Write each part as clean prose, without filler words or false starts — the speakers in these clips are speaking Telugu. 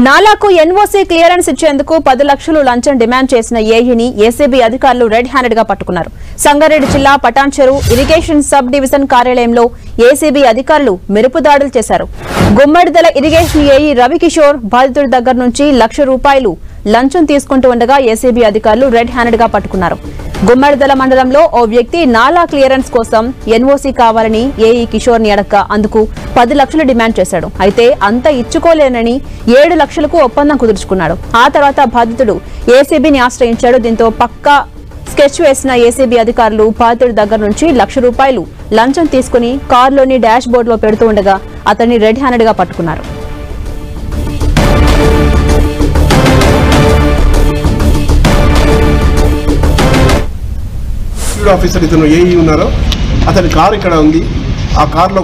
నాలాకు ఎన్ఓసీ క్లియరెన్స్ ఇచ్చేందుకు 10 లక్షలు లంచం డిమాండ్ చేసిన ఏఈని ఏసీబీ అధికారులు రెడ్ హ్యాండెడ్ గా పట్టుకున్నారు. సంగారెడ్డి జిల్లా పటాన్చెరు ఇరిగేషన్ సబ్ డివిజన్ కార్యాలయంలో ఏసీబీ అధికారులు మెరుపు దాడులు చేశారు. గుమ్మడిదల ఇరిగేషన్ ఏఈ రవికిషోర్ బాధితుడి దగ్గర నుంచి ₹1,00,000 లంచం తీసుకుంటూ ఉండగా ఏసీబీ అధికారులు రెడ్ హ్యాండెడ్ గా పట్టుకున్నారు. గుమ్మడిదల మండలంలో ఓ వ్యక్తి నాలా క్లియరెన్స్ కోసం ఎన్ఓసీ కావాలని ఏఈ కిషోర్ ని అడగ్గా అందుకు 10 లక్షలు డిమాండ్ చేశాడు. అయితే అంత ఇచ్చుకోలేనని 7 లక్షలకు ఒప్పందం కుదుర్చుకున్నాడు. ఆ తర్వాత బాధితుడు ఏసీబీని ఆశ్రయించాడు. దీంతో పక్కా స్కెచ్ వేసిన ఏసీబీ అధికారులు బాధితుడి దగ్గర నుంచి ₹1,00,000 లంచం తీసుకుని కారులోని డాష్ బోర్డ్ లో పెడుతూ ఉండగా అతన్ని రెడ్ హ్యాండెడ్ గా పట్టుకున్నారు. ఆఫీసర్ ఇతను ఏఈ ఉన్నారో అతని కారు ఇక్కడ ఉంది, ఆ కార్లో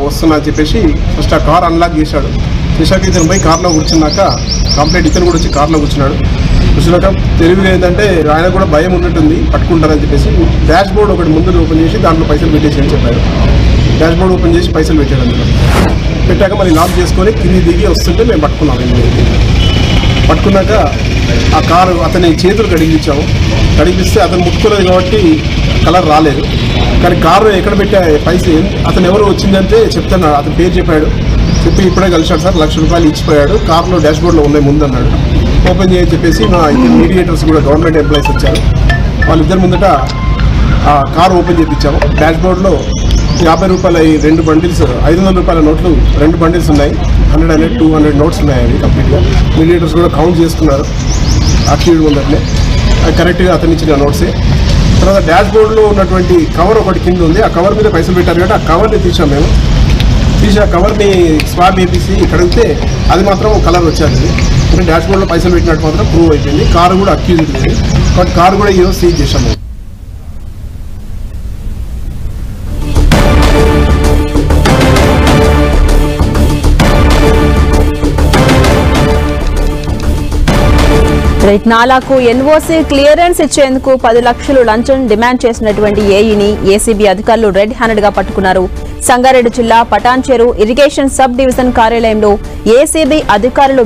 వస్తున్నా అని చెప్పేసి ఫస్ట్ ఆ కార్ అన్లాక్ చేశాడు. చేశాక ఇతను పోయి కార్లో కూర్చున్నాక కంప్లైంట్ ఇతను కూడా వచ్చి కార్లో కూర్చున్నాక తెలివిగా ఏంటంటే ఆయన కూడా భయం ఉన్నట్టుంది పట్టుకుంటారని చెప్పేసి డాష్ బోర్డ్ ఒకటి ముందు ఓపెన్ చేసి దాంట్లో పైసలు పెట్టేసి అని చెప్పారు. డాష్ బోర్డ్ ఓపెన్ చేసి పైసలు పెట్టాడు. అందులో పెట్టాక మళ్ళీ లాక్ చేసుకొని కింది దిగి వస్తుంటే మేము పట్టుకున్నాం. పట్టుకున్నాక ఆ కారు అతని చేతులు కడిగిచ్చాము. కడిగిస్తే అతను ముట్టుకోలేదు కాబట్టి కలర్ రాలేదు. కానీ కారు ఎక్కడ పెట్టే పైసలు అతను ఎవరు వచ్చిందంటే చెప్తాను, అతని పేరు చెప్పాడు. చెప్పి ఇప్పుడే కలిసాడు సార్, ₹1,00,000 ఇచ్చిపోయాడు, కార్లో డాష్ బోర్డ్లో ఉన్నాయి ముందు అన్నాడు. ఓపెన్ చేయని చెప్పేసి మా మీడియేటర్స్ కూడా గవర్నమెంట్ ఎంప్లాయీస్ వచ్చారు. వాళ్ళిద్దరి ముందట ఆ కారు ఓపెన్ చేయించాము. డాష్ బోర్డ్లో ₹50 2 బండిల్స్, ₹500 నోట్లు 2 బండిల్స్ ఉన్నాయి. 100, 200 నోట్స్ ఉన్నాయి. అవి కంప్లీట్గా మీడియేటర్స్ కూడా కౌంట్ చేసుకున్నారు. అక్యూడ్ ముందరనే అది కరెక్ట్గా అతను ఇచ్చిన నోట్సే. తర్వాత డాష్ బోర్డ్లో ఉన్నటువంటి కవర్ ఒకటి కింద ఉంది. ఆ కవర్ మీద పైసలు పెట్టారు కాబట్టి ఆ కవర్ని తీసాం మేము. తీసి ఆ కవర్ని స్వాబ్ వేసి కడిగితే అది మాత్రం కలర్ వచ్చేది. అంటే డాష్ బోర్డ్లో పైసలు పెట్టినట్టు మాత్రం ప్రూవ్ అయిపోయింది. కారు కూడా అక్యూజ్ ఉంది కాబట్టి కారు కూడా ఈరోజు సీజ్ చేసాము. నాలాకు ఎన్ఓసీ క్లియరెన్స్ ఇచ్చేందుకు 10 లక్షలు లంచం డిమాండ్ చేసినటువంటి ఏఈని ఏసీబీ అధికారులు రెడ్ హ్యాండెడ్ గా పట్టుకున్నారు. సంగారెడ్డి జిల్లా పటాన్చెరు ఇరిగేషన్ సబ్ డివిజన్ కార్యాలయంలో ఏసీబీ అధికారులు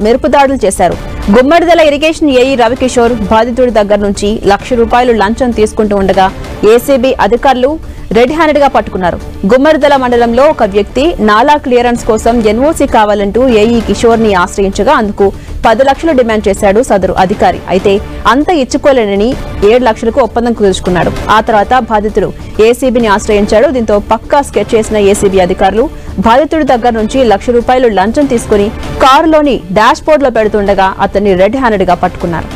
మెరుపు దాడులు చేశారు. గుమ్మడిదల ఇరిగేషన్ ఏఈ రవికిషోర్ బాధితుడి దగ్గర నుంచి ₹1,00,000 లంచం తీసుకుంటూ ఉండగా ఏసీబీ అధికారులు రెడ్ హ్యాండెడ్ గా పట్టుకున్నారు. గుమ్మడిదల మండలంలో ఒక వ్యక్తి నాలా క్లియరెన్స్ కోసం ఎన్ఓసీ కావాలంటూ ఏఈ కిషోర్ ని ఆశ్రయించగా అందుకు 10 లక్షలు డిమాండ్ చేశాడు సదరు అధికారి. అయితే అంత ఇచ్చుకోలేనని 7 లక్షలకు ఒప్పందం కుదుర్చుకున్నాడు. ఆ తర్వాత బాధితుడు ఏసీబీని ఆశ్రయించాడు. దీంతో పక్కా స్కెచ్ చేసిన ఏసీబీ అధికారులు బాధితుడి దగ్గర నుంచి ₹1,00,000 లంచం తీసుకుని కారులోని డాష్ బోర్డ్ లో పెడుతుండగా అతన్ని రెడ్ హ్యాండెడ్ గా పట్టుకున్నారు.